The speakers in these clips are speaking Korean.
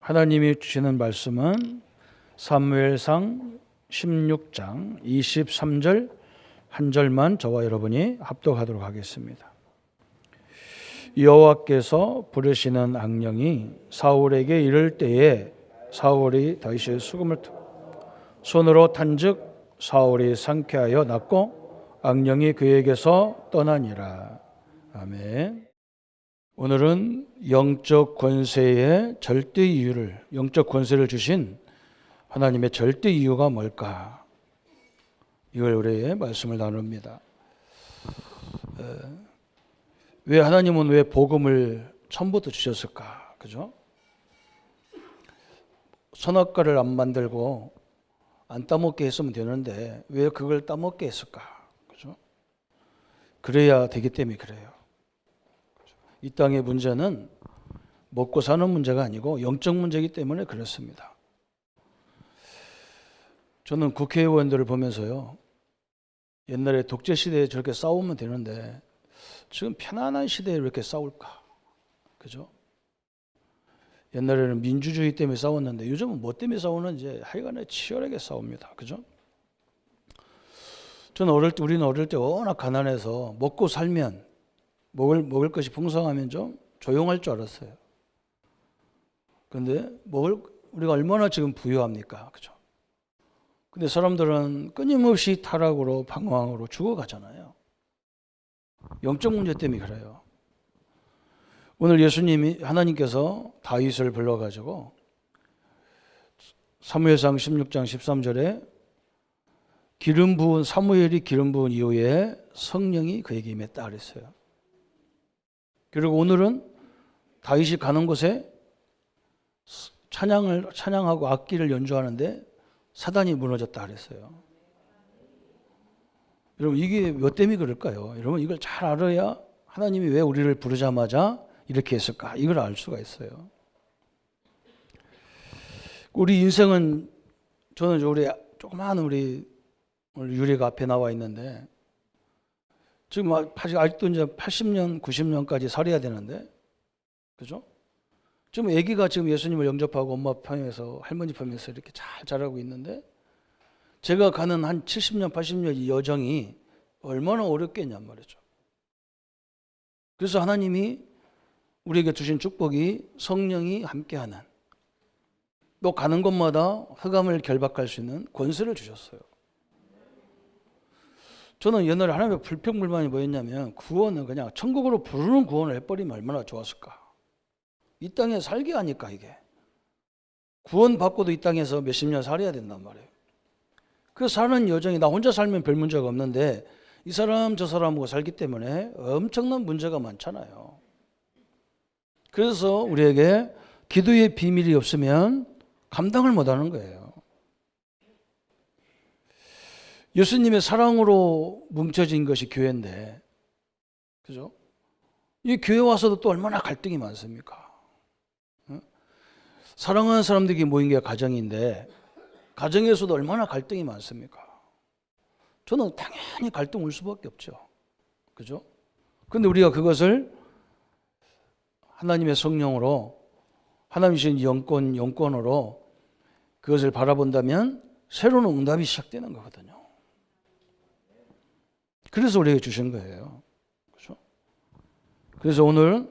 하나님이 주시는 말씀은 사무엘상 16장 23절 한 절만 저와 여러분이 합독하도록 하겠습니다. 여호와께서 부르시는 악령이 사울에게 이를 때에 사울이 다윗의 수금을 손으로 탄즉 사울이 상쾌하여 낫고 악령이 그에게서 떠나니라. 아멘. 오늘은 영적 권세의 절대 이유를, 영적 권세를 주신 하나님의 절대 이유가 뭘까? 이걸 우리의 말씀을 나눕니다. 왜 하나님은 왜 복음을 처음부터 주셨을까? 그죠? 선악과를 안 만들고 안 따먹게 했으면 되는데 왜 그걸 따먹게 했을까? 그죠? 그래야 되기 때문에 그래요. 이 땅의 문제는 먹고 사는 문제가 아니고 영적 문제이기 때문에 그렇습니다. 저는 국회의원들을 보면서요, 옛날에 독재 시대에 저렇게 싸우면 되는데 지금 편안한 시대에 왜 이렇게 싸울까? 그죠? 옛날에는 민주주의 때문에 싸웠는데 요즘은 뭐 때문에 싸우는지 하여간에 치열하게 싸웁니다. 그죠? 저는 우리는 어릴 때 워낙 가난해서 먹고 살면 먹을 것이 풍성하면 좀 조용할 줄 알았어요. 그런데 우리가 얼마나 지금 부유합니까? 그죠? 근데 사람들은 끊임없이 타락으로 방황으로 죽어가잖아요. 영적 문제 때문에 그래요. 오늘 하나님께서 다윗을 불러가지고 사무엘상 16장 13절에 사무엘이 기름 부은 이후에 성령이 그에게 임했다 그랬어요. 그리고 오늘은 다윗이 가는 곳에 찬양하고 악기를 연주하는데 사단이 무너졌다 그랬어요. 여러분, 이게 몇 때문에 그럴까요? 여러분, 이걸 잘 알아야 하나님이 왜 우리를 부르자마자 이렇게 했을까? 이걸 알 수가 있어요. 우리 인생은, 저는 우리 조그마한 오늘 유리가 앞에 나와 있는데 지금 아직도 이제 80년, 90년까지 살아야 되는데, 그죠? 지금 아기가 지금 예수님을 영접하고 엄마 편에서 할머니 편에서 이렇게 잘 자라고 있는데, 제가 가는 한 70년, 80년 이 여정이 얼마나 어렵겠냔 말이죠. 그래서 하나님이 우리에게 주신 축복이 성령이 함께하는, 또 가는 곳마다 흑암을 결박할 수 있는 권세를 주셨어요. 저는 옛날에 하나님의 불평불만이 뭐였냐면, 구원은 그냥 천국으로 부르는 구원을 해버리면 얼마나 좋았을까. 이 땅에 살게 하니까 이게. 구원 받고도 이 땅에서 몇십 년 살아야 된단 말이에요. 그 사는 여정이, 나 혼자 살면 별 문제가 없는데 이 사람 저 사람하고 살기 때문에 엄청난 문제가 많잖아요. 그래서 우리에게 기도의 비밀이 없으면 감당을 못하는 거예요. 예수님의 사랑으로 뭉쳐진 것이 교회인데, 그죠? 이 교회 와서도 또 얼마나 갈등이 많습니까? 사랑하는 사람들이 모인 게 가정인데 가정에서도 얼마나 갈등이 많습니까? 저는 당연히 갈등 올 수밖에 없죠. 그죠? 근데 우리가 그것을 하나님의 성령으로, 하나님이 주신 영권으로 그것을 바라본다면 새로운 응답이 시작되는 거거든요. 그래서 우리에게 주신 거예요. 그죠? 그래서 오늘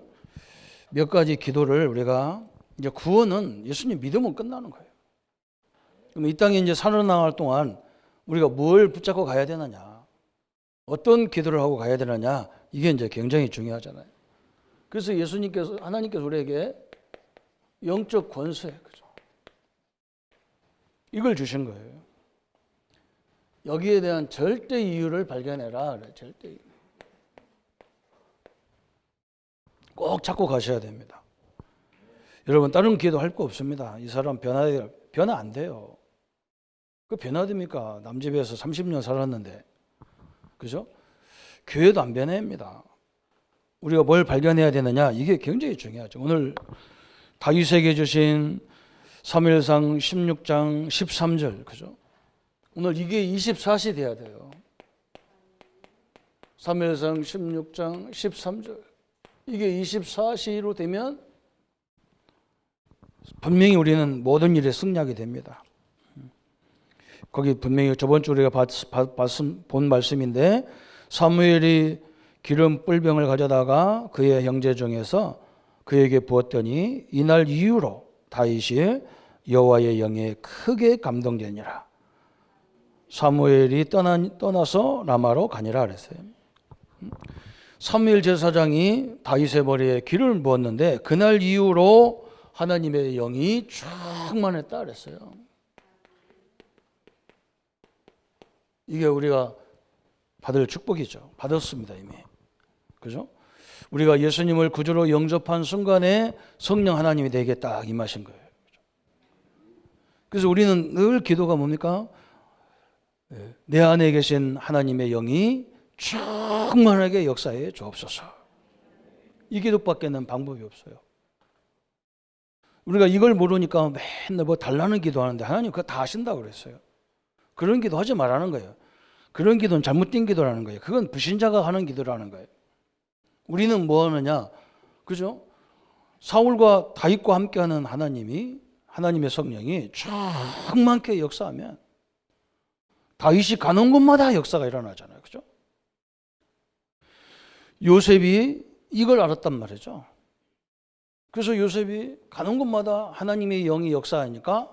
몇 가지 기도를 우리가, 이제 구원은 예수님 믿으면 끝나는 거예요. 그럼 이 땅에 이제 살아나갈 동안 우리가 뭘 붙잡고 가야 되느냐, 어떤 기도를 하고 가야 되느냐, 이게 이제 굉장히 중요하잖아요. 그래서 하나님께서 우리에게 영적 권세, 그죠? 이걸 주신 거예요. 여기에 대한 절대 이유를 발견해라. 절대 이유. 꼭 찾고 가셔야 됩니다. 여러분, 다른 기도 할 거 없습니다. 이 사람 변화 안 돼요. 그 변화됩니까? 남 집에서 30년 살았는데, 그죠? 교회도 안 변합니다. 우리가 뭘 발견해야 되느냐, 이게 굉장히 중요하죠. 오늘 다윗에게 주신 사무엘상 16장 13절, 그죠? 오늘 이게 24시 돼야 돼요. 사무엘상 16장 13절. 이게 24시로 되면 분명히 우리는 모든 일에 승리하게 됩니다. 거기 분명히 저번 주 우리가 본 말씀인데 사무엘이 기름 뿔병을 가져다가 그의 형제 중에서 그에게 부었더니 이날 이후로 다윗이 여호와의 영에 크게 감동되니라. 사무엘이 떠나서 라마로 가니라 그랬어요. 사무엘 제사장이 다윗의 머리에 기름을 부었는데 그날 이후로 하나님의 영이 충만했다 그랬어요. 이게 우리가 받을 축복이죠. 받았습니다 이미. 그죠? 우리가 예수님을 구주로 영접한 순간에 성령 하나님이 내게 딱 임하신 거예요. 그래서 우리는 늘 기도가 뭡니까? 내 안에 계신 하나님의 영이 충만하게 역사해 주옵소서. 이 기도밖에는 방법이 없어요. 우리가 이걸 모르니까 맨날 뭐 달라는 기도하는데 하나님 그거 다 하신다고 그랬어요. 그런 기도 하지 말라는 거예요. 그런 기도는 잘못된 기도라는 거예요. 그건 불신자가 하는 기도라는 거예요. 우리는 뭐 하느냐? 그죠? 사울과 다윗과 함께하는 하나님의 성령이 충만하게 역사하면 다윗이 가는 곳마다 역사가 일어나잖아요. 그죠? 요셉이 이걸 알았단 말이죠. 그래서 요셉이 가는 곳마다 하나님의 영이 역사하니까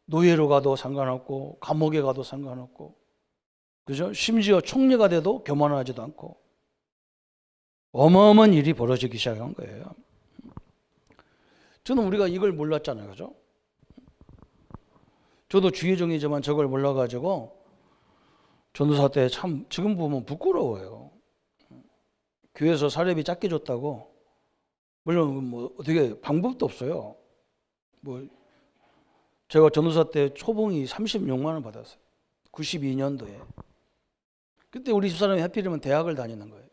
노예로 가도 상관없고 감옥에 가도 상관없고, 그죠? 심지어 총리가 돼도 교만하지도 않고 어마어마한 일이 벌어지기 시작한 거예요. 저는 우리가 이걸 몰랐잖아요. 그죠? 저도 주의종이지만 저걸 몰라가지고 전도사 때 참 지금 보면 부끄러워요. 교회에서 사례비 작게 줬다고, 물론 뭐 어떻게 방법도 없어요. 뭐 제가 전도사 때 초봉이 36만 원 받았어요. 92년도에. 그때 우리 집사람이 하필이면 대학을 다니는 거예요.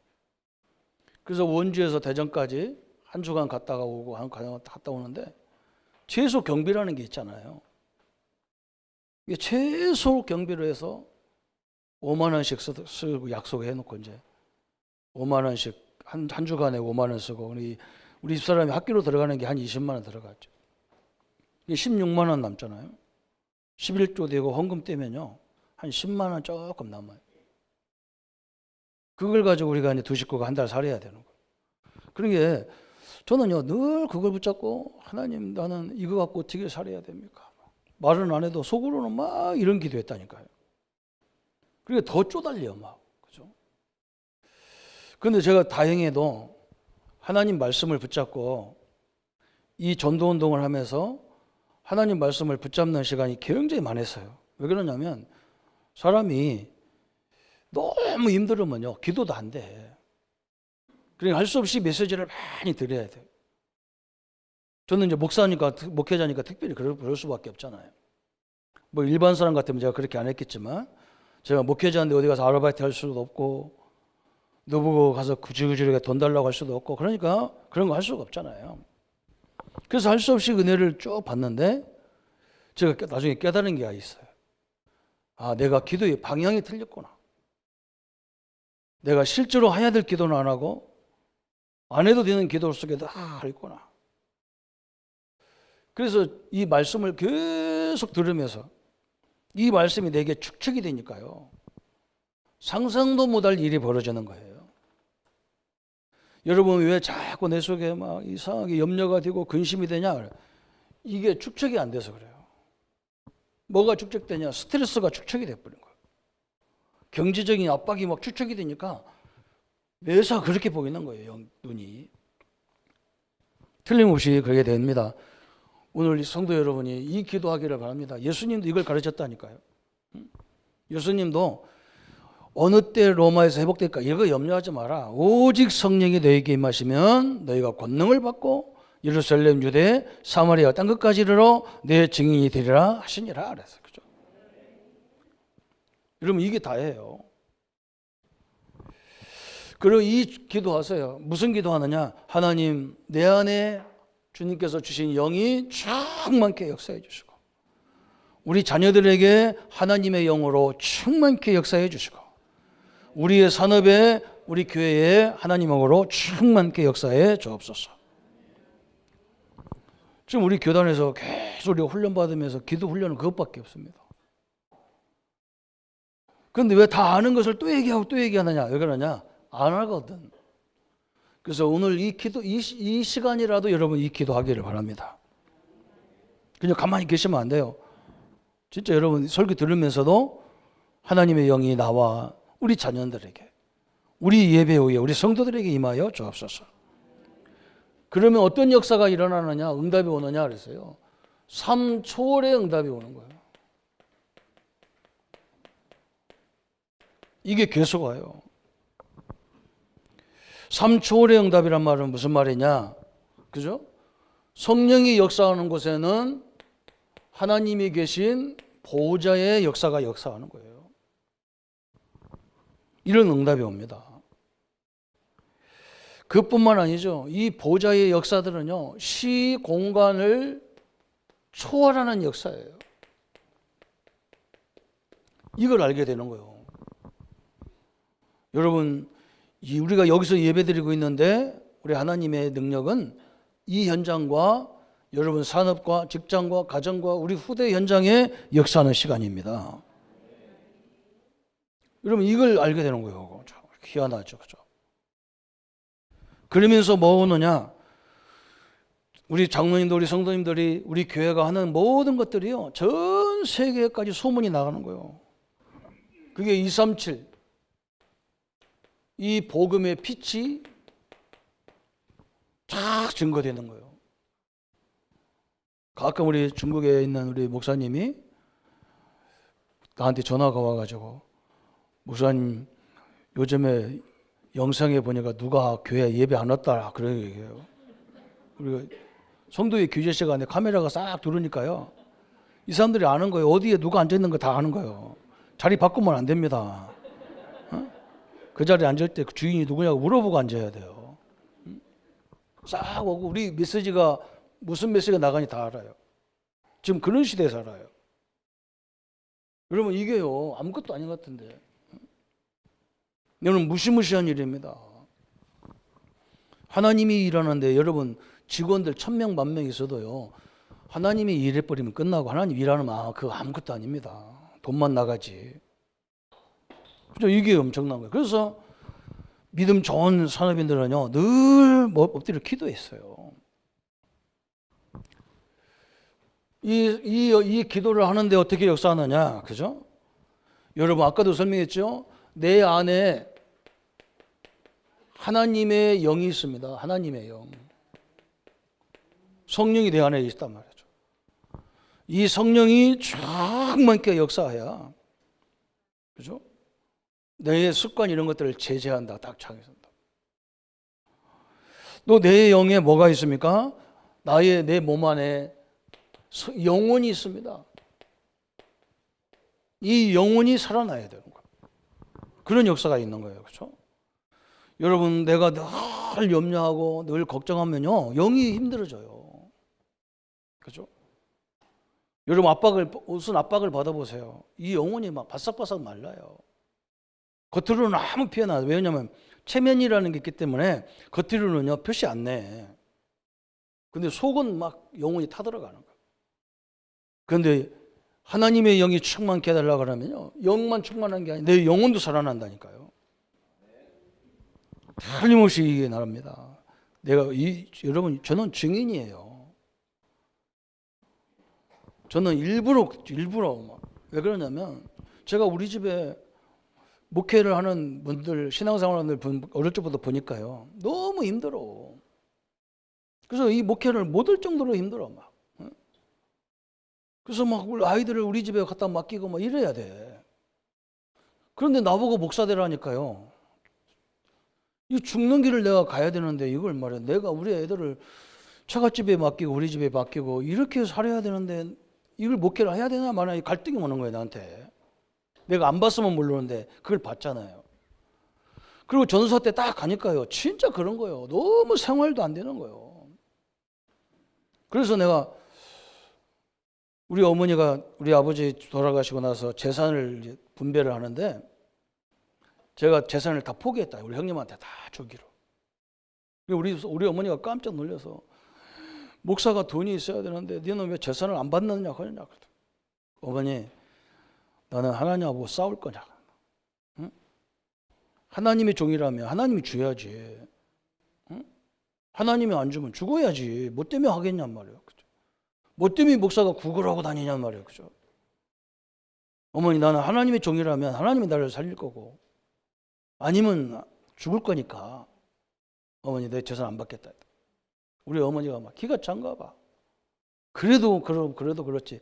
그래서 원주에서 대전까지 한 주간 갔다가 오고 갔다 오는데 최소 경비라는 게 있잖아요. 이게 최소 경비로 해서 5만 원씩 쓰고 약속해 놓고 이제 5만 원씩 한 주간에 5만 원 쓰고 우리 집사람이 학교로 들어가는 게 한 20만 원 들어갔죠. 이게 16만 원 남잖아요. 11조 되고 헌금 떼면요 한 10만 원 조금 남아요. 그걸 가지고 우리가 이제 두 식구가 한 달 살아야 되는 거예요. 그러게 저는요 늘 그걸 붙잡고 하나님 나는 이거 갖고 어떻게 살아야 됩니까? 말은 안 해도 속으로는 막 이런 기도했다니까요. 그러니까 더 쪼달려 막. 그죠? 근데 제가 다행히도 하나님 말씀을 붙잡고 이 전도 운동을 하면서 하나님 말씀을 붙잡는 시간이 굉장히 많았어요. 왜 그러냐면 사람이 너무 힘들으면요 기도도 안 돼. 그러니까 할 수 없이 메시지를 많이 드려야 돼요. 저는 이제 목회자니까 특별히 그럴 수밖에 없잖아요. 뭐 일반 사람 같으면 제가 그렇게 안 했겠지만 제가 목회자인데 어디 가서 아르바이트 할 수도 없고 너보고 가서 구질구질하게 돈 달라고 할 수도 없고, 그러니까 그런 거 할 수가 없잖아요. 그래서 할 수 없이 은혜를 쭉 받는데 제가 나중에 깨달은 게 있어요. 아, 내가 기도의 방향이 틀렸구나. 내가 실제로 해야 될 기도는 안 하고 안 해도 되는 기도 속에 다 있구나. 그래서 이 말씀을 계속 들으면서 이 말씀이 내게 축적이 되니까요 상상도 못할 일이 벌어지는 거예요. 여러분 왜 자꾸 내 속에 막 이상하게 염려가 되고 근심이 되냐? 이게 축적이 안 돼서 그래요. 뭐가 축적되냐? 스트레스가 축적이 돼버린 거예요. 경제적인 압박이 막 축적이 되니까 매사 그렇게 보이는 거예요. 눈이. 틀림없이 그렇게 됩니다. 오늘 성도 여러분이 이 기도하기를 바랍니다. 예수님도 이걸 가르쳤다니까요. 예수님도 어느 때 로마에서 회복될까 이거 염려하지 마라. 오직 성령이 너에게 임하시면 너희가 권능을 받고 예루살렘, 유대, 사마리아 땅 끝까지 이르러 내 증인이 되리라 하시니라 그랬어요. 그죠? 여러분 이게 다예요. 그리고 이 기도하세요. 무슨 기도하느냐? 하나님 내 안에 주님께서 주신 영이 충만케 역사해 주시고 우리 자녀들에게 하나님의 영으로 충만케 역사해 주시고 우리의 산업에 우리 교회에 하나님 영으로 충만케 역사해 주옵소서. 지금 우리 교단에서 계속 우리가 훈련받으면서 기도 훈련은 그것밖에 없습니다. 그런데 왜 다 아는 것을 또 얘기하고 또 얘기하느냐? 왜 그러냐? 안 하거든. 그래서 오늘 이 시간이라도 여러분 이 기도하기를 바랍니다. 그냥 가만히 계시면 안 돼요. 진짜 여러분 설교 들으면서도 하나님의 영이 나와 우리 자녀들에게, 우리 예배 후에 우리 성도들에게 임하여 주옵소서. 그러면 어떤 역사가 일어나느냐, 응답이 오느냐 그랬어요. 삶 초월의 응답이 오는 거예요. 이게 계속 와요. 삶 초월의 응답이란 말은 무슨 말이냐? 그죠? 성령이 역사하는 곳에는 하나님이 계신 보호자의 역사가 역사하는 거예요. 이런 응답이 옵니다. 그뿐만 아니죠. 이 보호자의 역사들은요, 시 공간을 초월하는 역사예요. 이걸 알게 되는 거예요. 여러분, 우리가 여기서 예배드리고 있는데 우리 하나님의 능력은 이 현장과 여러분 산업과 직장과 가정과 우리 후대 현장에 역사하는 시간입니다. 여러분 이걸 알게 되는 거예요. 희한하죠. 그죠? 그러면서 뭐 오느냐? 우리 장로님들, 우리 성도님들이 우리 교회가 하는 모든 것들이요, 전 세계까지 소문이 나가는 거예요. 그게 237 이 복음의 빛이 쫙 증거되는 거예요. 가끔 우리 중국에 있는 우리 목사님이 나한테 전화가 와가지고, 목사님 요즘에 영상에 보니까 누가 교회 예배 안 왔다 그런 얘기예요. 우리가 성도의 규제 시간에 카메라가 싹 들어오니까요, 이 사람들이 아는 거예요. 어디에 누가 앉아 있는 거 다 아는 거예요. 자리 바꾸면 안 됩니다. 그 자리에 앉을 때 그 주인이 누구냐고 물어보고 앉아야 돼요. 싹 오고 우리 메시지가 무슨 메시지가 나가니 다 알아요. 지금 그런 시대에 살아요. 여러분 이게요 아무것도 아닌 것 같은데, 여러분 무시무시한 일입니다. 하나님이 일하는데 여러분 직원들 1000명 10,000명 있어도요, 하나님이 일해버리면 끝나고 하나님 일하면 그거 아무것도 아닙니다. 돈만 나가지. 그죠? 이게 엄청난 거예요. 그래서 믿음 좋은 산업인들은요 늘 엎드려 기도했어요. 이 기도를 하는데 어떻게 역사하느냐, 그죠? 여러분 아까도 설명했죠. 내 안에 하나님의 영이 있습니다. 하나님의 영, 성령이 내 안에 있단 말이죠. 이 성령이 충만하게 역사해야, 그죠? 내 습관 이런 것들을 제재한다. 딱 창의한다. 또 내 영에 뭐가 있습니까? 내 몸 안에 영혼이 있습니다. 이 영혼이 살아나야 되는 거예요. 그런 역사가 있는 거예요. 그렇죠? 여러분 내가 늘 염려하고 늘 걱정하면요 영이 힘들어져요. 그렇죠? 여러분 무슨 압박을 받아보세요. 이 영혼이 막 바싹바싹 말라요. 겉으로는 아무 표현 안 해요. 왜냐하면 체면이라는 게 있기 때문에 겉으로는요 표시 안 내. 근데 속은 막 영혼이 타들어가는 거예요. 그런데 하나님의 영이 충만케 해달라고 하면요, 영만 충만한 게 아니라 내 영혼도 살아난다니까요. 틀림없이 이게 나랍니다. 여러분 저는 증인이에요. 저는 일부러 왜 그러냐면, 제가 우리 집에 목회를 하는 분들, 신앙생활하는 분 어릴 적부터 보니까요 너무 힘들어. 그래서 이 목회를 못 할 정도로 힘들어 막. 그래서 막 아이들을 우리 집에 갖다 맡기고 막 이래야 돼. 그런데 나보고 목사 되라니까요. 이 죽는 길을 내가 가야 되는데 이걸 말이야, 내가 우리 애들을 처갓집에 맡기고 우리 집에 맡기고 이렇게 살아야 되는데 이걸 목회를 해야 되나 마나 갈등이 오는 거예요 나한테. 내가 안 봤으면 모르는데 그걸 봤잖아요. 그리고 전사 때 딱 가니까요 진짜 그런 거예요. 너무 생활도 안 되는 거예요. 그래서 내가 우리 어머니가 우리 아버지 돌아가시고 나서 재산을 분배를 하는데 제가 재산을 다 포기했다. 우리 형님한테 다 주기로. 우리 어머니가 깜짝 놀라서 목사가 돈이 있어야 되는데 너는 왜 재산을 안 받느냐 그러냐. 어머니, 나는 하나님하고 싸울 거냐. 응? 하나님의 종이라면 하나님이 줘야지. 응? 하나님이 안 주면 죽어야지. 뭐 때문에 하겠냔 말이에요. 그죠? 뭐 때문에 목사가 구걸하고 다니냔 말이에요. 그죠? 어머니, 나는 하나님의 종이라면 하나님이 나를 살릴 거고 아니면 죽을 거니까 어머니 내 재산 안 받겠다. 우리 어머니가 막 기가 찬가 봐. 그래도 그렇지.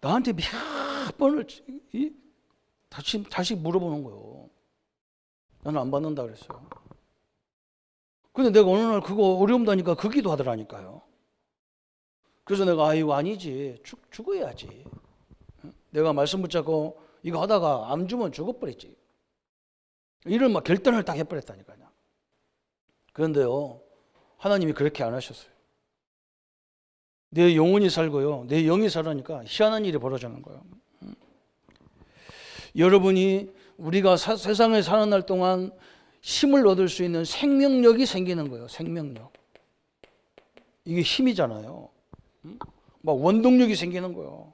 나한테 몇 번을 다시 물어보는 거예요. 나는 안 받는다 그랬어요. 근데 내가 어느 날 그거 어려움다니까 그 기도하더라니까요. 그래서 내가 아이고 아니지. 죽어야지. 내가 말씀 붙잡고 이거 하다가 안 주면 죽어버렸지. 이런 막 결단을 딱 해버렸다니까요. 그런데요, 하나님이 그렇게 안 하셨어요. 내 영혼이 살고요, 내 영이 살으니까 희한한 일이 벌어지는 거예요. 여러분이 우리가 세상에 사는 날 동안 힘을 얻을 수 있는 생명력이 생기는 거예요. 생명력. 이게 힘이잖아요. 막 원동력이 생기는 거예요.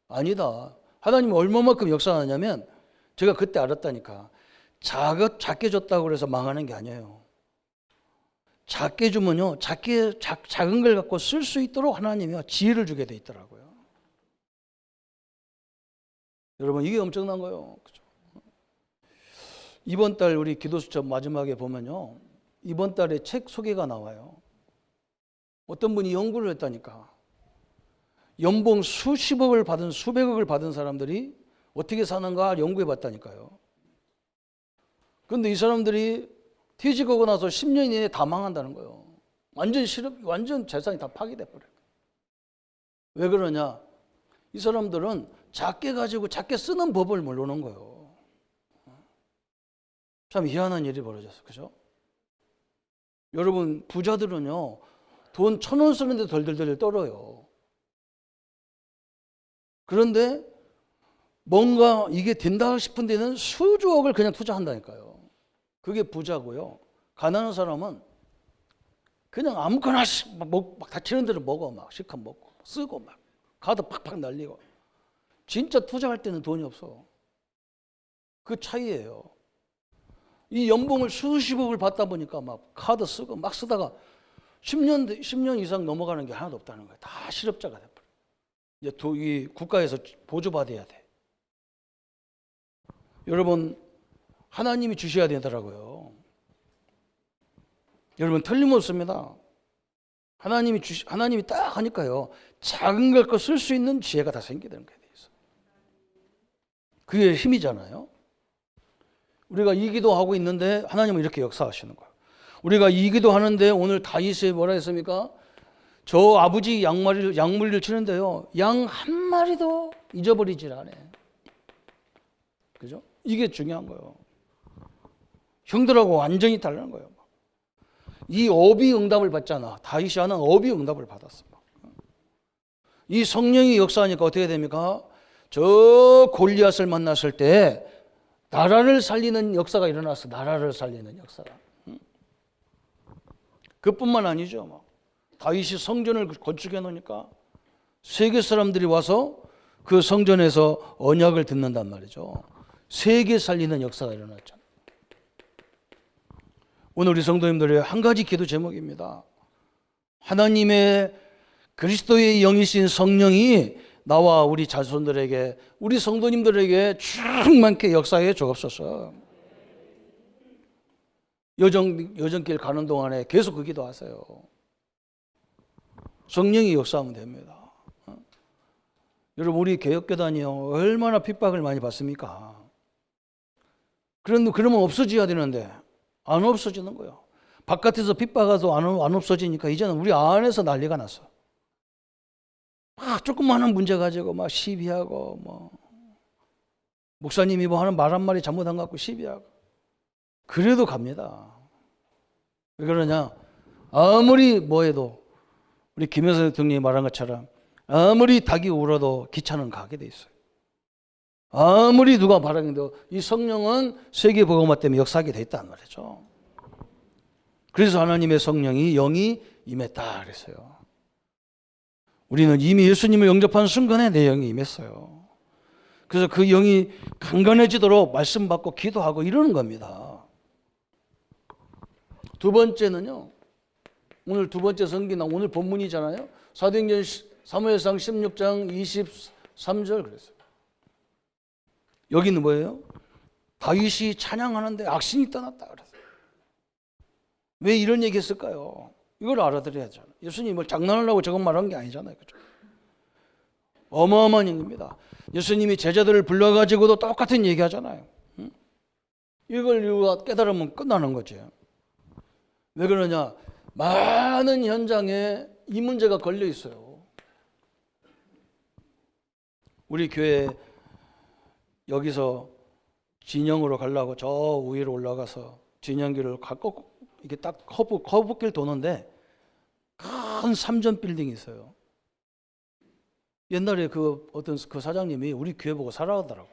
아니다. 하나님이 얼마만큼 역사하냐면 제가 그때 알았다니까. 작게 줬다고 해서 망하는 게 아니에요. 작게 주면요, 작은 걸 갖고 쓸 수 있도록 하나님이 지혜를 주게 돼 있더라고요. 여러분, 이게 엄청난 거예요. 그렇죠? 이번 달 우리 기도수첩 마지막에 보면요, 이번 달에 책 소개가 나와요. 어떤 분이 연구를 했다니까. 연봉 수십억을 받은 수백억을 받은 사람들이 어떻게 사는가 연구해 봤다니까요. 그런데 이 사람들이 퇴직하고 나서 10년 이내에 다 망한다는 거예요. 완전 재산이 다 파괴돼 버려요. 왜 그러냐? 이 사람들은 작게 가지고 작게 쓰는 법을 모르는 거예요. 참 희한한 일이 벌어졌어요. 그죠? 여러분, 부자들은요, 돈 1,000원 쓰는데 덜덜덜 떨어요. 그런데 뭔가 이게 된다 싶은 데는 수조억을 그냥 투자한다니까요. 그게 부자고요. 가난한 사람은 그냥 아무거나 막 다치는 대로 먹어. 막 실컷 먹고 쓰고 막 카드 팍팍 날리고. 진짜 투자할 때는 돈이 없어. 그 차이예요. 이 연봉을 수십억을 받다 보니까 막 카드 쓰고 막 쓰다가 10년 이상 넘어가는 게 하나도 없다는 거예요. 다 실업자가 돼버려. 이제 이 국가에서 보조받아야 돼. 여러분, 하나님이 주셔야 되더라고요. 여러분, 틀림없습니다. 하나님이 딱 하니까요, 작은 걸 쓸 수 있는 지혜가 다 생기게 되는 거예요. 그게 힘이잖아요. 우리가 이 기도하고 있는데 하나님은 이렇게 역사하시는 거예요. 우리가 이 기도하는데 오늘 다윗이 뭐라 했습니까? 저 아버지 양무리를 치는데요, 양 한 마리도 잊어버리질 않아. 그죠? 이게 중요한 거예요. 형들하고 완전히 다른 거예요. 이 어비 응답을 받잖아. 다윗이 하는 어비 응답을 받았어. 이 성령이 역사하니까 어떻게 됩니까? 저 골리앗을 만났을 때 나라를 살리는 역사가 일어났어. 나라를 살리는 역사가. 그뿐만 아니죠. 다윗이 성전을 건축해 놓으니까 세계 사람들이 와서 그 성전에서 언약을 듣는단 말이죠. 세계 살리는 역사가 일어났죠. 오늘 우리 성도님들의 한 가지 기도 제목입니다. 하나님의 그리스도의 영이신 성령이 나와 우리 자손들에게, 우리 성도님들에게 충만케 역사해 주옵소서. 여정길 가는 동안에 계속 그 기도하세요. 성령이 역사하면 됩니다. 여러분, 우리 개혁교단이요, 얼마나 핍박을 많이 받습니까? 그러면 없어져야 되는데 안 없어지는 거예요. 바깥에서 핍박해도 안 없어지니까 이제는 우리 안에서 난리가 났어. 막 조그마한 문제 가지고 막 시비하고, 뭐 목사님이 뭐 하는 말 한마디 잘못한 것 같고 시비하고. 그래도 갑니다. 왜 그러냐? 아무리 뭐해도 우리 김여선 대통령이 말한 것처럼 아무리 닭이 울어도 기차는 가게 돼 있어요. 아무리 누가 바라는데도 이 성령은 세계복음화 때문에 역사하게 돼 있단 말이죠. 그래서 하나님의 성령이, 영이 임했다 그랬어요. 우리는 이미 예수님을 영접한 순간에 내 영이 임했어요. 그래서 그 영이 강건해지도록 말씀 받고 기도하고 이러는 겁니다. 두 번째는요. 오늘 두 번째 성기나 오늘 본문이잖아요. 사도행전 사무엘상 16장 23절 그랬어요. 여기는 뭐예요? 다윗이 찬양하는데 악신이 떠났다 그랬어요. 왜 이런 얘기 했을까요? 이걸 알아들어야죠. 예수님이 뭘 장난하려고 저건 말한 게 아니잖아요. 그죠? 어마어마한 얘기입니다. 예수님이 제자들을 불러가지고도 똑같은 얘기 하잖아요. 이걸 우리가 깨달으면 끝나는 거죠. 왜 그러냐? 많은 현장에 이 문제가 걸려 있어요. 우리 교회 여기서 진영으로 가려고 저 위로 올라가서 진영길을 꼭 이게 딱 커브길 도는데 큰 3전 빌딩이 있어요. 옛날에 그 어떤 그 사장님이 우리 교회 보고 사랑하더라고.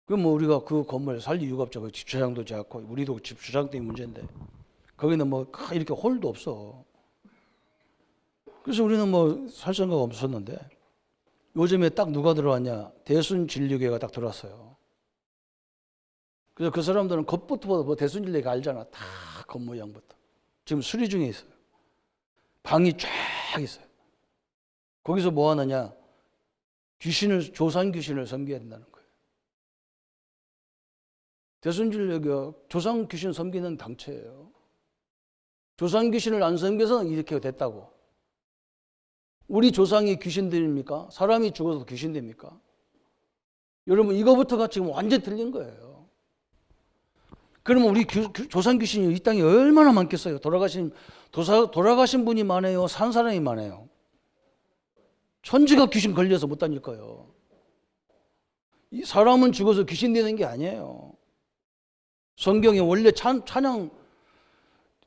그럼 뭐 우리가 그 건물 살 이유가 없죠. 주차장도 작고 우리도 집 주차장 때문에 문제인데 거기는 뭐 이렇게 홀도 없어. 그래서 우리는 뭐 살 생각 없었는데 요즘에 딱 누가 들어왔냐? 대순진리교회가 딱 들어왔어요. 그래서 그 사람들은 겉부터 뭐 대순진리교 알잖아. 다 겉모양부터. 지금 수리 중에 있어요. 방이 쫙 있어요. 거기서 뭐 하느냐? 조상 귀신을 섬겨야 된다는 거예요. 대순진리교가 조상 귀신 섬기는 당체예요. 조상 귀신을 안 섬겨서 이렇게 됐다고. 우리 조상이 귀신들입니까? 사람이 죽어서 귀신됩니까? 여러분 이거부터가 지금 완전 틀린 거예요. 그러면 우리 조상 귀신이 이 땅에 얼마나 많겠어요? 돌아가신 분이 많아요? 산 사람이 많아요? 천지가 귀신 걸려서 못 다닐 거예요. 이 사람은 죽어서 귀신 되는 게 아니에요. 성경에 원래 찬양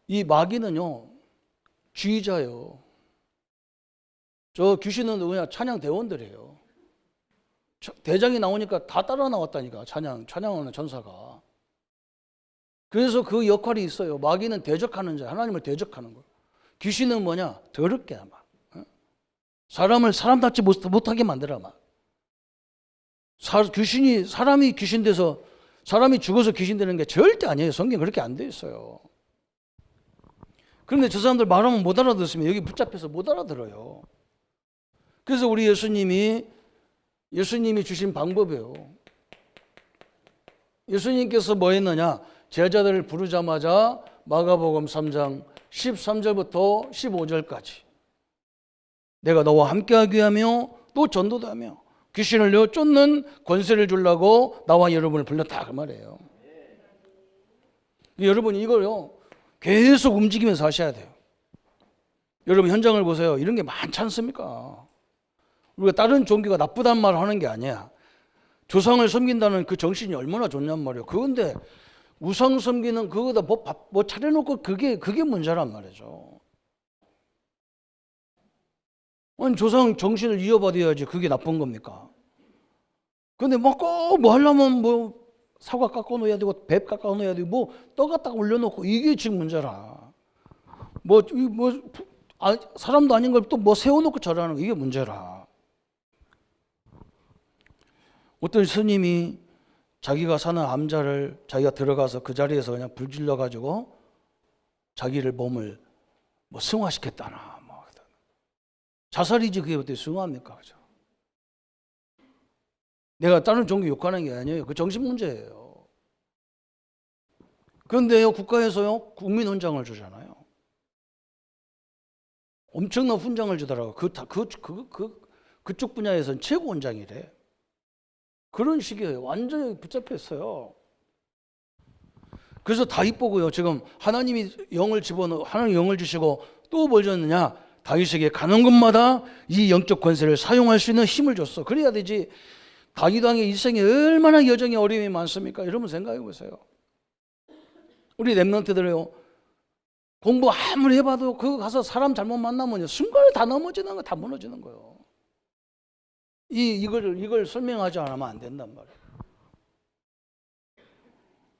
이 마귀는요 쥐자예요. 저 귀신은 누구냐? 찬양 대원들이에요. 대장이 나오니까 다 따라 나왔다니까. 찬양하는 전사가. 그래서 그 역할이 있어요. 마귀는 대적하는 자, 하나님을 대적하는 거예요. 귀신은 뭐냐? 더럽게 막 사람을 사람답지 못하게 만들어 막. 사람이 귀신 돼서 사람이 죽어서 귀신 되는 게 절대 아니에요. 성경 그렇게 안 돼 있어요. 그런데 저 사람들 말하면 못 알아듣으면 여기 붙잡혀서 못 알아들어요. 그래서 우리 예수님이 주신 방법이에요. 예수님께서 뭐 했느냐? 제자들을 부르자마자 마가복음 3장 13절부터 15절까지 내가 너와 함께하게 하며 또 전도도 하며 귀신을 내어 쫓는 권세를 주려고 나와 여러분을 불렀다 그 말이에요. 여러분 이걸요 계속 움직이면서 하셔야 돼요. 여러분 현장을 보세요. 이런 게 많지 않습니까? 우리가 다른 종교가 나쁘단 말을 하는 게 아니야. 조상을 섬긴다는 그 정신이 얼마나 좋냔 말이에요. 그런데 우상 섬기는 그거다 뭐 차려놓고 그게 문제란 말이죠. 아니 조상 정신을 이어받아야지 그게 나쁜 겁니까? 근데 뭐 꼭 뭐 하려면 뭐 사과 깎아 놓아야 되고 배 깎아 놓아야 되고 뭐 떡 갖다 올려놓고 이게 지금 문제라. 사람도 아닌 걸 또 뭐 세워놓고 절하는 거 이게 문제라. 어떤 스님이 자기가 사는 암자를 자기가 들어가서 그 자리에서 그냥 불질러 가지고 자기를 몸을 뭐 승화시켰다나 뭐 자살이지 그게 어떻게 승화합니까? 그죠? 내가 다른 종교 욕하는 게 아니에요. 그 정신 문제예요. 그런데요 국가에서요 국민 훈장을 주잖아요. 엄청난 훈장을 주더라고. 그쪽 분야에서는 최고 훈장이래. 그런 식이에요. 완전히 붙잡혔어요. 그래서 다윗 보고요. 지금 하나님이 하나님 영을 주시고 또 뭘 줬느냐? 다윗에게 가는 곳마다 이 영적 권세를 사용할 수 있는 힘을 줬어. 그래야 되지. 다윗 왕의 일생에 얼마나 여정의 어려움이 많습니까? 여러분 생각해 보세요. 우리 랩런트들요. 공부 아무리 해봐도 그거 가서 사람 잘못 만나면 순간에 다 넘어지는 거, 다 무너지는 거예요. 이걸 설명하지 않으면 안 된단 말이에요.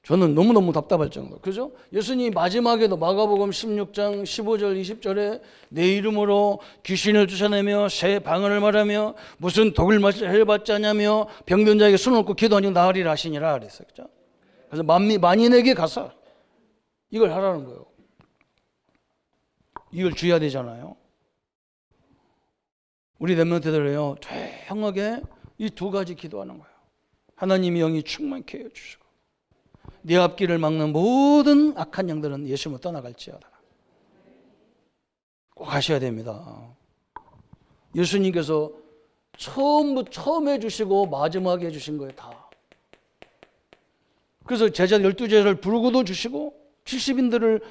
저는 너무너무 답답할 정도. 그죠? 예수님이 마지막에도 마가복음 16장 15절 20절에 내 이름으로 귀신을 쫓아내며 새 방언을 말하며 무슨 독을 해받지 않냐며 병든 자에게 손을 얹고 기도하니 나으리라 하시니라 그랬어요. 그죠? 그래서 만인에게 가서 이걸 하라는 거예요. 이걸 주의해야 되잖아요. 우리 렘넌트들은요, 조용하게 이 두 가지 기도하는 거예요. 하나님이 영이 충만케 해 주시고 네 앞길을 막는 모든 악한 영들은 예수님을 떠나갈지어다. 꼭 하셔야 됩니다. 예수님께서 처음 해주시고 마지막에 해주신 거예요. 다. 그래서 제자 12제자를 부르고도 주시고 70인들을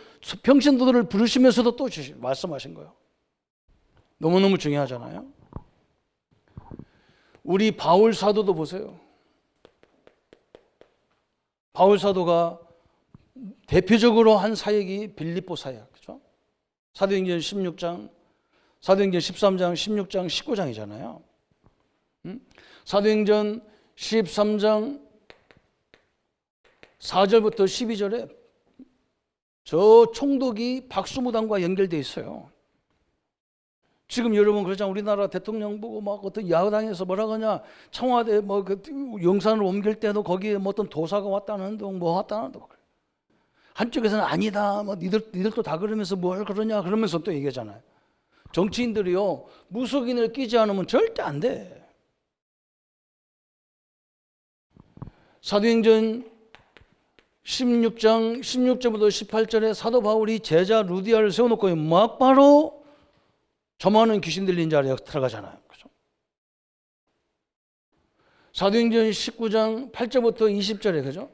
병신도들을 부르시면서도 또 말씀하신 거예요. 너무너무 중요하잖아요. 우리 바울 사도도 보세요. 바울 사도가 대표적으로 한 사역이 빌립보 사역, 그렇죠? 사도행전 16장, 사도행전 13장, 16장, 19장이잖아요. 사도행전 13장 4절부터 12절에 저 총독이 박수무당과 연결되어 있어요. 지금 여러분 그렇잖아요. 우리나라 대통령 보고 막 어떤 야당에서 뭐라 그러냐, 청와대 뭐 그 용산을 옮길 때도 거기에 뭐 어떤 도사가 왔다는 둥 뭐 왔다는 둥. 한쪽에서는 아니다, 뭐 니들도 다 그러면서 뭘 그러냐 그러면서 또 얘기하잖아요. 정치인들이요, 무속인을 끼지 않으면 절대 안 돼. 사도행전 16장 16절부터 18절에 사도 바울이 제자 루디아를 세워놓고 막바로 저만은 귀신 들린 자리에 들어가잖아요. 그죠? 사도행전 19장 8절부터 20절에, 그죠?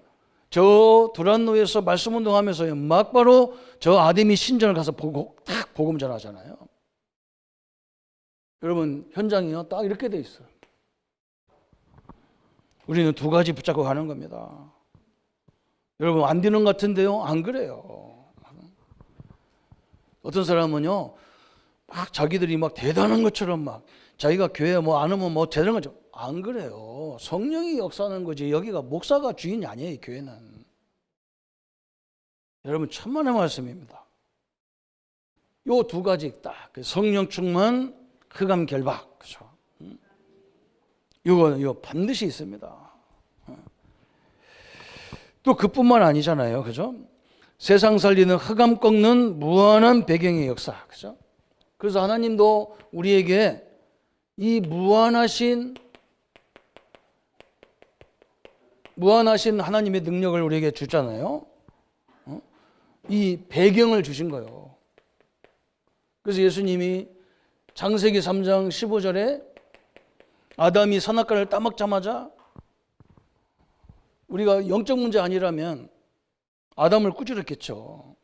저 두란노에서 말씀 운동하면서 막바로 저 아데미 신전을 가서 딱 복음 전하잖아요. 여러분 현장이요 딱 이렇게 돼 있어요. 우리는 두 가지 붙잡고 가는 겁니다. 여러분 안 되는 것 같은데요? 안 그래요. 어떤 사람은요 막 자기들이 막 대단한 것처럼 막 자기가 교회 뭐 안 오면 뭐 대단한 거죠. 안 그래요. 성령이 역사하는 거지. 여기가 목사가 주인이 아니에요. 이 교회는. 여러분 천만의 말씀입니다. 요 두 가지 딱 성령 충만, 흑암 결박, 그렇죠? 이거 반드시 있습니다. 또 그뿐만 아니잖아요, 그죠? 세상 살리는 흑암 꺾는 무한한 배경의 역사, 그죠? 그래서 하나님도 우리에게 이 무한하신 하나님의 능력을 우리에게 주잖아요. 이 배경을 주신 거예요. 그래서 예수님이 창세기 3장 15절에 아담이 선악과를 따먹자마자 우리가 영적 문제 아니라면 아담을 꾸짖었겠죠.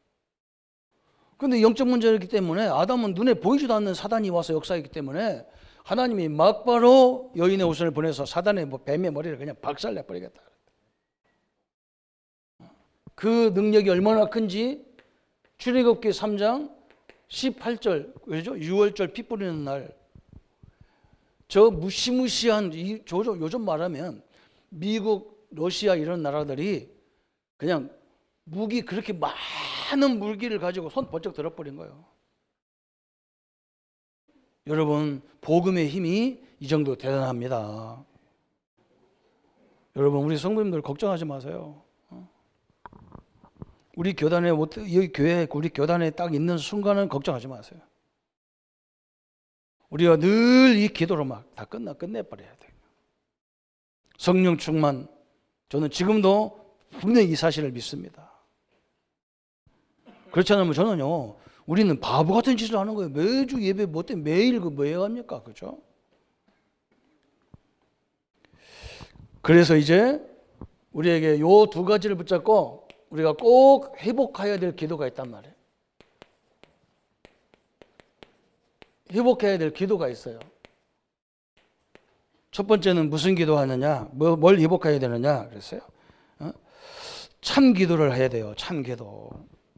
그런데 영적 문제였기 때문에 아담은 눈에 보이지도 않는 사단이 와서 역사했기 때문에 하나님이 막바로 여인의 후손을 보내서 사단의 뱀의 머리를 그냥 박살내버리겠다. 그 능력이 얼마나 큰지 출애굽기 3장 18절, 그죠? 6월절 피 뿌리는 날, 저 무시무시한 요즘 말하면 미국, 러시아 이런 나라들이 그냥 무기 그렇게 많은 무기를 가지고 손 번쩍 들어버린 거예요. 여러분 복음의 힘이 이 정도 대단합니다. 여러분 우리 성도님들 걱정하지 마세요. 우리 교단에 여기 교회 우리 교단에 딱 있는 순간은 걱정하지 마세요. 우리가 늘 이 기도로 막 다 끝내버려야 돼요. 성령 충만. 저는 지금도 분명히 이 사실을 믿습니다. 그렇지 않으면 저는요, 우리는 바보 같은 짓을 하는 거예요. 매주 예배 뭐 때문에 매일 뭐 해갑니까? 그죠? 그래서 이제 우리에게 요 두 가지를 붙잡고 우리가 꼭 회복해야 될 기도가 있단 말이에요. 회복해야 될 기도가 있어요. 첫 번째는 무슨 기도하느냐, 뭘 회복해야 되느냐 그랬어요. 참 기도를 해야 돼요. 참 기도.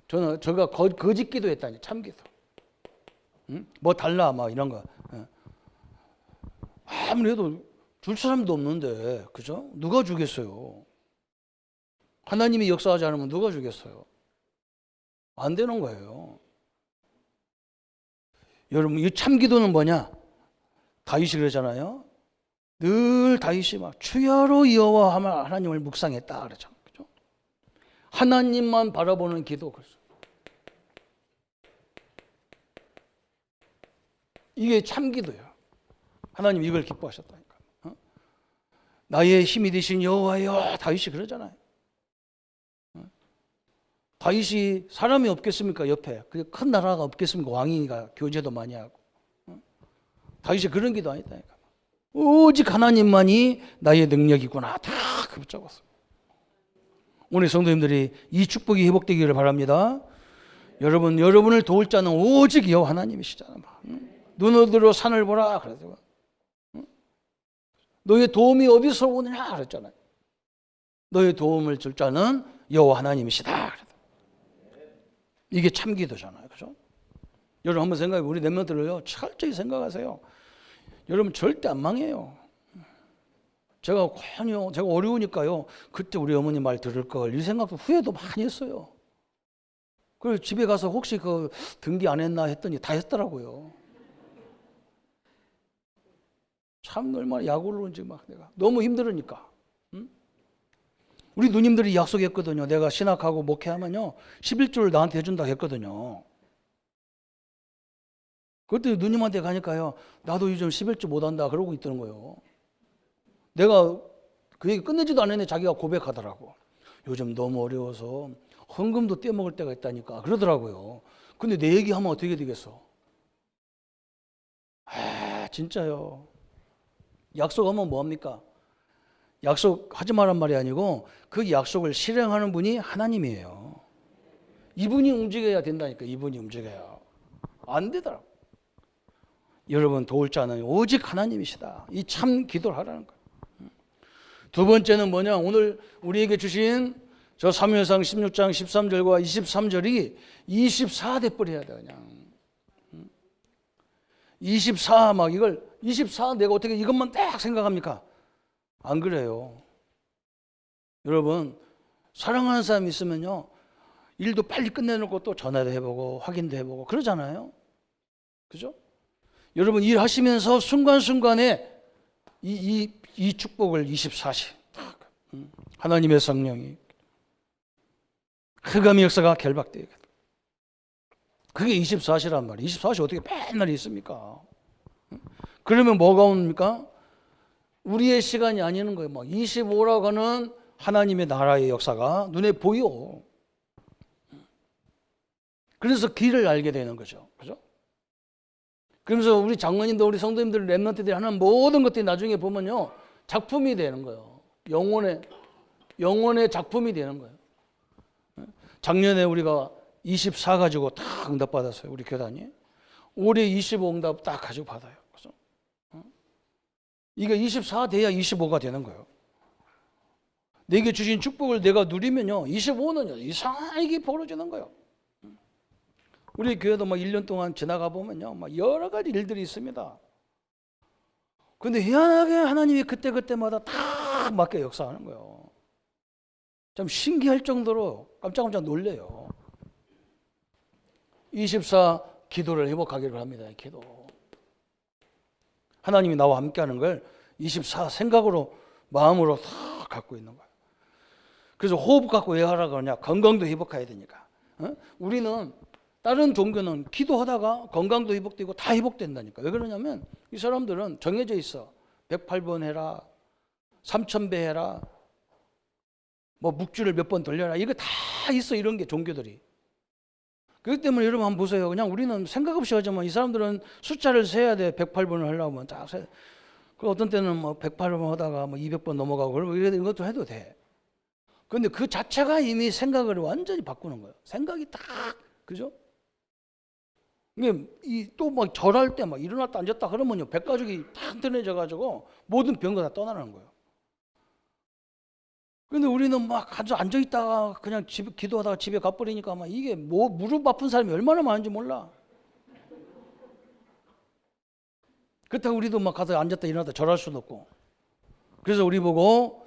제가 거짓 기도했다니 참 기도. 뭐 달라 막 이런 거. 아무래도 줄 사람도 없는데, 그죠? 누가 주겠어요? 하나님이 역사하지 않으면 누가 주겠어요? 안 되는 거예요. 여러분, 이 참기도는 뭐냐? 다윗이 그러잖아요. 늘 다윗이 막 주야로 여호와 하나님을 묵상했다 그러죠. 그죠? 하나님만 바라보는 기도. 이게 참기도예요. 하나님 이걸 기뻐하셨다니까. 나의 힘이 되신 여호와여, 다윗이 그러잖아요. 다윗이 사람이 없겠습니까? 옆에 큰 나라가 없겠습니까? 왕이니까 교제도 많이 하고. 다윗이 그런 기도 안 했다니까. 오직 하나님만이 나의 능력이구나. 다 그렇게 적었어요. 오늘 성도님들이 이 축복이 회복되기를 바랍니다. 여러분을 도울 자는 오직 여호와 하나님이시잖아요. 눈을 들어 산을 보라 그래서 너의 도움이 어디서 오느냐 그랬잖아요. 너의 도움을 줄 자는 여호와 하나님이시다. 이게 참기도잖아요. 그죠? 여러분 한번 생각해. 우리 랩런트를요 철저히 생각하세요. 여러분 절대 안 망해요. 제가 어려우니까요. 그때 우리 어머니 말 들을 걸 이 생각도 후회도 많이 했어요. 그래서 집에 가서 혹시 그 등기 안 했나 했더니 다 했더라고요. 참 얼마나 약올로 온지 막 내가 너무 힘들으니까. 응? 우리 누님들이 약속했거든요. 내가 신학하고 목회하면요 11조를 나한테 해준다 했거든요. 그때 누님한테 가니까요 나도 요즘 11조 못한다 그러고 있더는 거예요. 내가 그 얘기 끝내지도 않았는데 자기가 고백하더라고. 요즘 너무 어려워서 헌금도 떼먹을 때가 있다니까 그러더라고요. 근데 내 얘기하면 어떻게 되겠어? 진짜요. 약속하면 뭐합니까? 약속하지 말란 말이 아니고 그 약속을 실행하는 분이 하나님이에요. 이분이 움직여야 된다니까. 이분이 움직여야. 안 되더라고. 여러분 도울 자는 오직 하나님이시다. 이 참 기도를 하라는 거예요. 두 번째는 뭐냐? 오늘 우리에게 주신 저 사무엘상 16장 13절과 23절이 24 돼버려야 돼 그냥. 24 막 이걸 24 내가 어떻게 이것만 딱 생각합니까? 안 그래요. 여러분 사랑하는 사람이 있으면요 일도 빨리 끝내놓고 또 전화도 해보고 확인도 해보고 그러잖아요. 그죠? 여러분 일하시면서 순간순간에 이 축복을 24시 하나님의 성령이 흑암의 역사가 결박되게 그게 24시란 말이에요. 24시 어떻게 맨날 있습니까? 그러면 뭐가 옵니까? 우리의 시간이 아니는 거예요. 막 25라고 하는 하나님의 나라의 역사가 눈에 보여. 그래서 길을 알게 되는 거죠. 그죠? 그러면서 우리 장로님도 우리 성도님들 랩런트들이 하는 모든 것들이 나중에 보면요. 작품이 되는 거예요. 영혼의 작품이 되는 거예요. 작년에 우리가 24 가지고 딱 응답 받았어요. 우리 교단이. 올해 25 응답 딱 가지고 받아요. 그래서 이게 24 돼야 25가 되는 거예요. 내게 주신 축복을 내가 누리면요. 25는 이상하게 벌어지는 거예요. 우리 교회도 막 1년 동안 지나가 보면요. 막 여러 가지 일들이 있습니다. 근데 희한하게 하나님이 그때마다 딱 맞게 역사하는 거예요. 참 신기할 정도로 깜짝깜짝 놀래요. 24 기도를 회복하기를 합니다. 기도. 하나님이 나와 함께하는 걸 24 생각으로 마음으로 다 갖고 있는 거예요. 그래서 호흡 갖고 왜 하라고 그러냐? 건강도 회복해야 되니까. 우리는 다른 종교는 기도하다가 건강도 회복되고 다 회복된다니까. 왜 그러냐면 이 사람들은 정해져 있어. 108번 해라. 3000배 해라. 뭐 묵주를 몇 번 돌려라. 이거 다 있어. 이런 게 종교들이. 그렇기 때문에 여러분 한번 보세요. 그냥 우리는 생각 없이 하지만 이 사람들은 숫자를 세야 돼. 108번을 하려면 딱 세. 그 어떤 때는 뭐 108번 하다가 뭐 200번 넘어가고 그러면 이런 것도 해도 돼. 그런데 그 자체가 이미 생각을 완전히 바꾸는 거예요. 생각이 딱 그죠? 이게 또 막 절할 때 막 일어났다 앉았다 그러면요 백가죽이 탁 드러져 가지고 모든 병거 다 떠나는 거예요. 근데 우리는 막 아주 앉아 있다가 그냥 집에 기도하다가 집에 가버리니까 막 이게 뭐 무릎 아픈 사람이 얼마나 많은지 몰라. 그렇다고 우리도 막 가서 앉았다 일어났다 절할 수는 없고. 그래서 우리 보고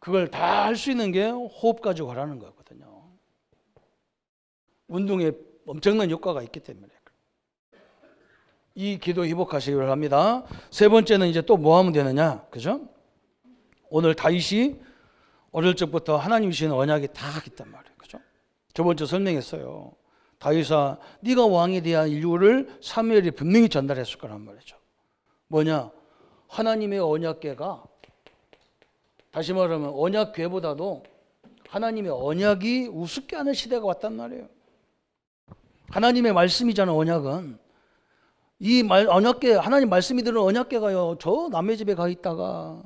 그걸 다 할 수 있는 게 호흡 가지고 하라는 거거든요. 운동에 엄청난 효과가 있기 때문에. 이 기도 회복하시기 바랍니다. 세 번째는 이제 또 뭐 하면 되느냐, 그죠? 오늘 다윗이 어릴 적부터 하나님 주신 언약이 다 있단 말이에요, 그죠? 저번 주 설명했어요. 다윗아, 네가 왕에 대한 이유를 사무엘이 분명히 전달했을 거란 말이죠. 뭐냐? 하나님의 언약궤가, 다시 말하면 언약궤보다도 하나님의 언약이 우습게 하는 시대가 왔단 말이에요. 하나님의 말씀이잖아, 언약은. 언약궤, 하나님 말씀이 들은 언약궤가요, 저 남의 집에 가 있다가,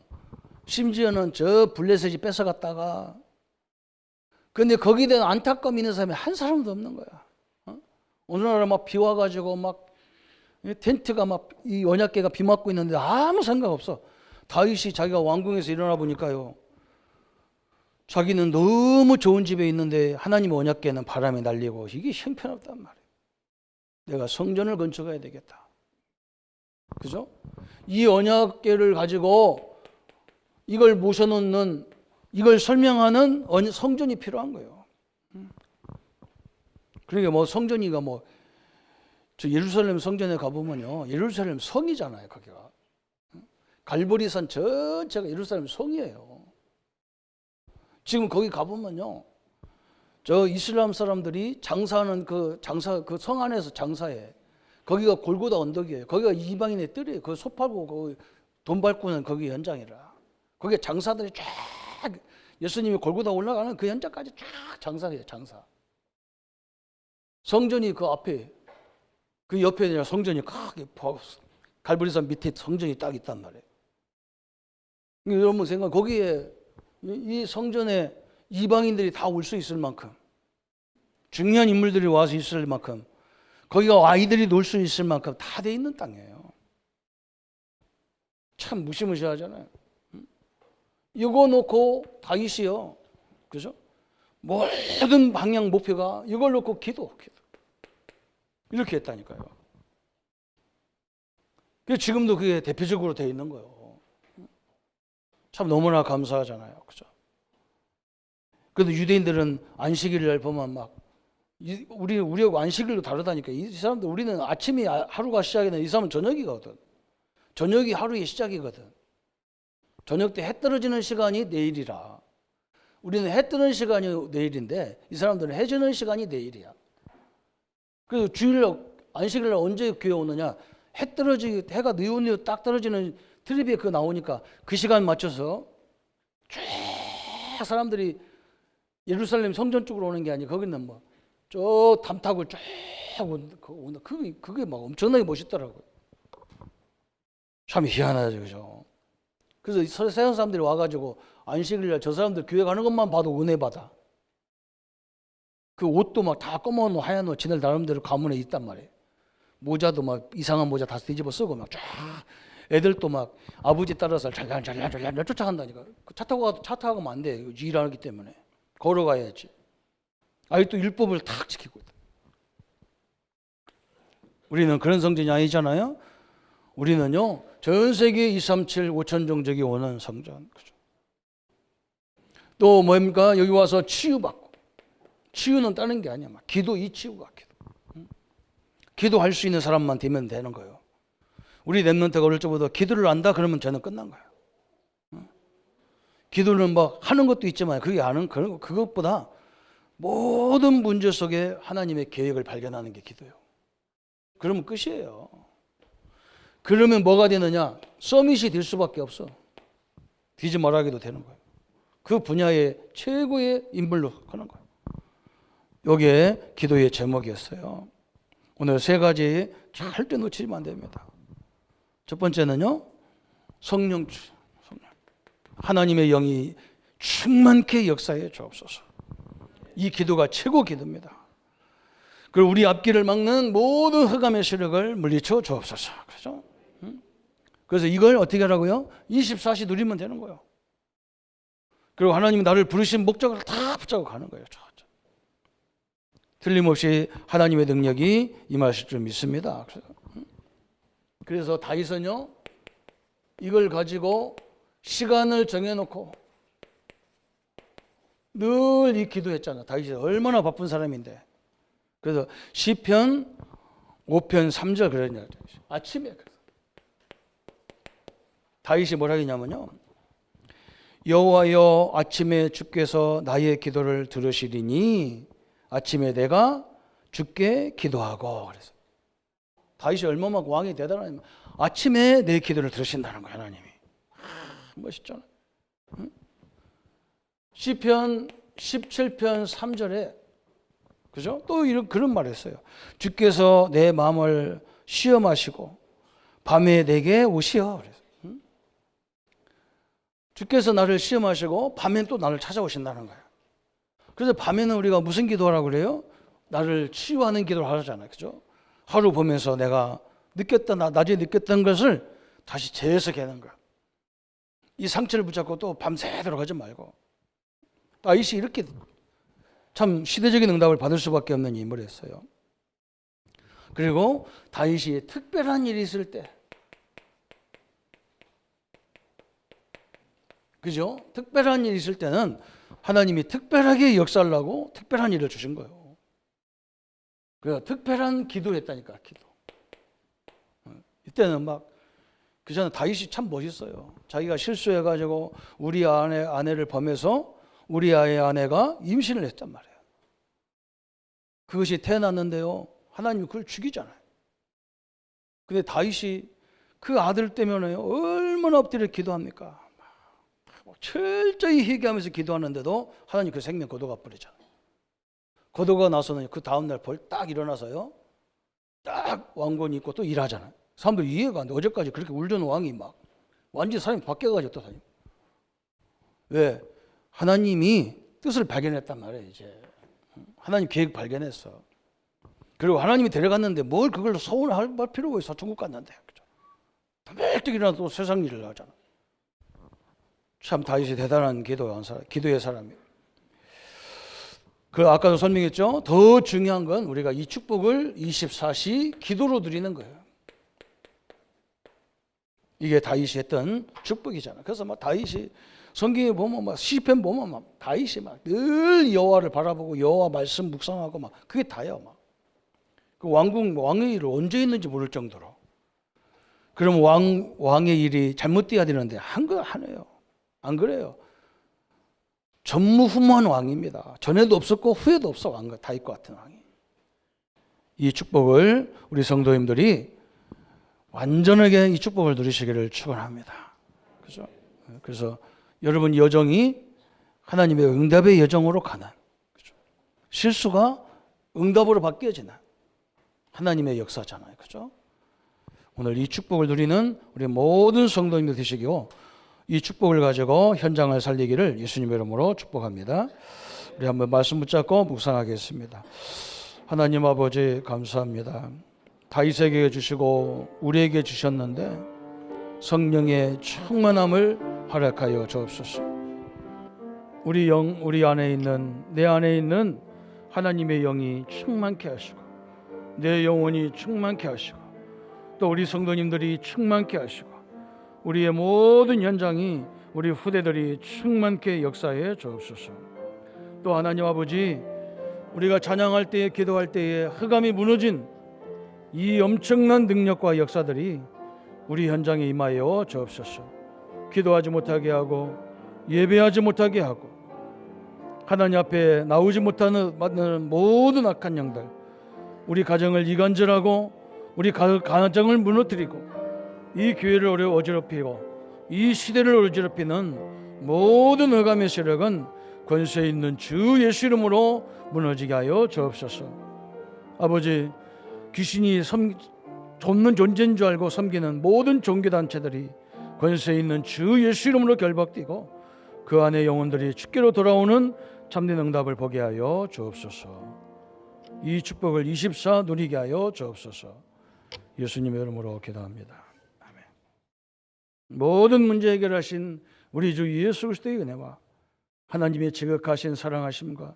심지어는 저 블레셋이 뺏어갔다가, 근데 거기에 대한 안타까움이 있는 사람이 한 사람도 없는 거야. 오늘날 막 비 와가지고 막 텐트가 막 이 언약궤가 비 맞고 있는데 아무 생각 없어. 다윗이 자기가 왕궁에서 일어나 보니까요, 자기는 너무 좋은 집에 있는데 하나님의 언약궤는 바람에 날리고 이게 형편없단 말이에요. 내가 성전을 건축해야 되겠다. 그죠? 이 언약궤를 가지고 이걸 모셔놓는, 이걸 설명하는 성전이 필요한 거예요. 그러니까 뭐 성전이가 뭐 저 예루살렘 성전에 가보면요, 예루살렘 성이잖아요. 거기가 갈보리산 전체가 예루살렘 성이에요. 지금 거기 가보면요, 저 이슬람 사람들이 장사하는 그 성 안에서 장사해. 거기가 골고다 언덕이에요. 거기가 이방인의 뜰이에요. 그 소 팔고 돈 밟고는 거기 현장이라. 거기에 장사들이 쫙, 예수님이 골고다 올라가는 그 현장까지 쫙 장사해요. 장사. 성전이 그 앞에, 그 옆에 성전이 크게 갈보리산 밑에 성전이 딱 있단 말이에요. 여러분 생각, 거기에 이 성전에 이방인들이 다 올 수 있을 만큼, 중요한 인물들이 와서 있을 만큼, 거기가 아이들이 놀 수 있을 만큼 다 돼 있는 땅이에요. 참 무시무시하잖아요. 이거 놓고 다윗이요, 그죠? 모든 방향 목표가 이걸 놓고 기도. 이렇게 했다니까요. 그래서 지금도 그게 대표적으로 돼 있는 거예요. 참 너무나 감사하잖아요, 그죠? 그래도 유대인들은 안식일을 보면 막 우리하고 안식일도 다르다니까. 이 사람들, 우리는 아침이 하루가 시작이 되는, 이 사람은 저녁이거든. 저녁이 하루의 시작이거든. 저녁 때 해 떨어지는 시간이 내일이라. 우리는 해 뜨는 시간이 내일인데 이 사람들은 해 지는 시간이 내일이야. 그래서 주일날 안식일날 언제 교회 오느냐? 해가 느우느우 딱 떨어지는 텔레비에 그거 나오니까 그 시간 맞춰서 쫙 사람들이 예루살렘 성전 쪽으로 오는 게 아니고 거기는 뭐 저 담 타고 쫙 온다. 그게 막 엄청나게 멋있더라고요. 참 희한하죠, 그죠? 그래서 서양 사람들이 와가지고 안식일날 저 사람들 교회 가는 것만 봐도 은혜 받아. 그 옷도 막 다 검은 옷, 하얀 옷, 지들 나름대로 가문에 있단 말이에요. 모자도 막 이상한 모자 다 뒤집어 쓰고 막 쫙. 애들도 막 아버지 따라서 잘잘 쫓아간다니까. 차 타고 가면 안 돼. 일하기 때문에. 걸어가야지. 아직도 율법을 탁 지키고 있다. 우리는 그런 성전이 아니잖아요. 우리는요, 전 세계 237 5천 종족이 오는 성전. 그죠? 또 뭡니까? 여기 와서 치유받고. 치유는 다른 게 아니야. 이 치유가 기도. 기도할 수 있는 사람만 되면 되는 거예요. 우리 랩런트가 어릴 적부터 기도를 안다 그러면 저는 끝난 거예요. 기도는 뭐 하는 것도 있지만 그것보다 모든 문제 속에 하나님의 계획을 발견하는 게 기도예요. 그러면 끝이에요. 그러면 뭐가 되느냐? 서밋이 될 수밖에 없어. 뒤지 말하기도 되는 거예요. 그 분야의 최고의 인물로 하는 거예요. 이게 기도의 제목이었어요. 오늘 세 가지 절대 놓치면 안 됩니다. 첫 번째는요, 성령. 하나님의 영이 충만케 역사해 주옵소서. 이 기도가 최고 기도입니다. 그리고 우리 앞길을 막는 모든 흑암의 세력을 물리쳐 주옵소서. 그렇죠? 그래서 이걸 어떻게 하라고요? 24시 누리면 되는 거예요. 그리고 하나님이 나를 부르신 목적을 다 붙잡고 가는 거예요. 틀림없이 하나님의 능력이 임하실 줄 믿습니다. 그래서 다윗은요, 이걸 가지고 시간을 정해놓고 늘 이 기도했잖아. 다윗이 얼마나 바쁜 사람인데. 그래서 시편 5편 3절 그러냐. 아침에 다윗이 뭐라 했냐면요. 여호와여 아침에 주께서 나의 기도를 들으시리니 아침에 내가 주께 기도하고. 그래서 다윗이 얼마나 왕이 대단하냐면 아침에 내 기도를 들으신다는 거야, 하나님이. 멋있잖아. 응? 시편 17편 3절에 그죠? 또 그런 말을 했어요. 주께서 내 마음을 시험하시고 밤에 내게 오시어. 그래서. 응? 주께서 나를 시험하시고 밤엔 또 나를 찾아오신다는 거야. 그래서 밤에는 우리가 무슨 기도하라고 그래요? 나를 치유하는 기도를 하잖아요. 그죠? 하루 보면서 내가 낮에 느꼈던 것을 다시 재해석하는 거야. 이 상처를 붙잡고 또 밤새도록 하지 말고. 다윗이 이렇게 참 시대적인 응답을 받을 수밖에 없는 인물이었어요. 그리고 다윗이 특별한 일이 있을 때, 그죠? 특별한 일이 있을 때는 하나님이 특별하게 역사하려고 특별한 일을 주신 거예요. 그래서 특별한 기도를 했다니까, 기도. 이때는 막 그전에 다윗이 참 멋있어요. 자기가 실수해가지고 우리 아내를 범해서 우리 아내가 임신을 했단 말이에요. 그것이 태어났는데요. 하나님이 그걸 죽이잖아요. 근데 다윗이 그 아들 때문에 얼마나 엎드려 기도합니까? 철저히 회개하면서 기도하는데도 하나님 그 생명 거둬가 버리잖아요. 거둬가 나서는 그 다음날 벌딱 일어나서요. 딱 왕권 입고 또 일하잖아요. 사람들 이해가 안 돼. 어제까지 그렇게 울던 왕이 막 완전히 사람이 바뀌어가지고 또 다니고. 왜? 하나님이 뜻을 발견했단 말이에요. 이제 하나님 계획 발견했어. 그리고 하나님이 데려갔는데 뭘 그걸로 서운할 필요가 있어. 중국 갔는데. 그죠? 일찍 일어나 또 세상 일을 하잖아. 참 다윗이 대단한 기도의 사람이에요. 그 아까도 설명했죠. 더 중요한 건 우리가 이 축복을 24시 기도로 드리는 거예요. 이게 다윗이 했던 축복이잖아. 그래서 막 다윗이 성경에 보면 막 시편 보면 막 다윗이 막 늘 여호와를 바라보고 여호와 말씀 묵상하고 막 그게 다예요. 막 그 왕의 일을 언제 했는지 모를 정도로. 그럼 왕의 일이 잘못돼야 되는데 하네요. 안 그래요? 전무후무한 왕입니다. 전에도 없었고 후에도 없어 다윗과 같은 왕이. 이 축복을 우리 성도님들이 완전하게 이 축복을 누리시기를 축원합니다. 그죠? 그래서 여러분 여정이 하나님의 응답의 여정으로 가는, 그죠? 실수가 응답으로 바뀌어지는 하나님의 역사잖아요. 그죠? 오늘 이 축복을 누리는 우리 모든 성도님들 되시고 이 축복을 가지고 현장을 살리기를 예수님의 이름으로 축복합니다. 우리 한번 말씀 붙잡고 묵상하겠습니다. 하나님 아버지 감사합니다. 다윗에게 주시고 우리에게 주셨는데 성령의 충만함을 허락하여 주옵소서. 우리 안에 있는, 내 안에 있는 하나님의 영이 충만케 하시고 내 영혼이 충만케 하시고 또 우리 성도님들이 충만케 하시고 우리의 모든 현장이 우리 후대들이 충만케 역사해 주옵소서. 또 하나님 아버지, 우리가 찬양할 때에 기도할 때에 흑암이 무너진 이 엄청난 능력과 역사들이 우리 현장에 임하여 주옵소서. 기도하지 못하게 하고 예배하지 못하게 하고 하나님 앞에 나오지 못하는 모든 악한 영들, 우리 가정을 이간질하고 우리 가정을 무너뜨리고 이 교회를 어지럽히고 이 시대를 어지럽히는 모든 흑암의 세력은 권세 있는 주 예수 이름으로 무너지게 하여 주옵소서. 아버지, 귀신이 돕는 존재인 줄 알고 섬기는 모든 종교단체들이 권세 있는 주 예수 이름으로 결박되고 그 안에 영혼들이 주께로 돌아오는 참된 응답을 보게 하여 주옵소서. 이 축복을 24 누리게 하여 주옵소서. 예수님의 이름으로 기도합니다. 아멘. 모든 문제 해결하신 우리 주 예수 그리스도의 은혜와 하나님의 지극하신 사랑하심과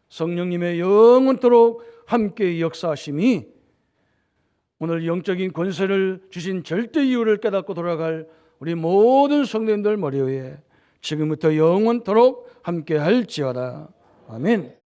성령님의 영원토록 함께 역사하심이 오늘 영적인 권세를 주신 절대 이유를 깨닫고 돌아갈 우리 모든 성도님들 머리 위에 지금부터 영원토록 함께 할지어다. 아멘.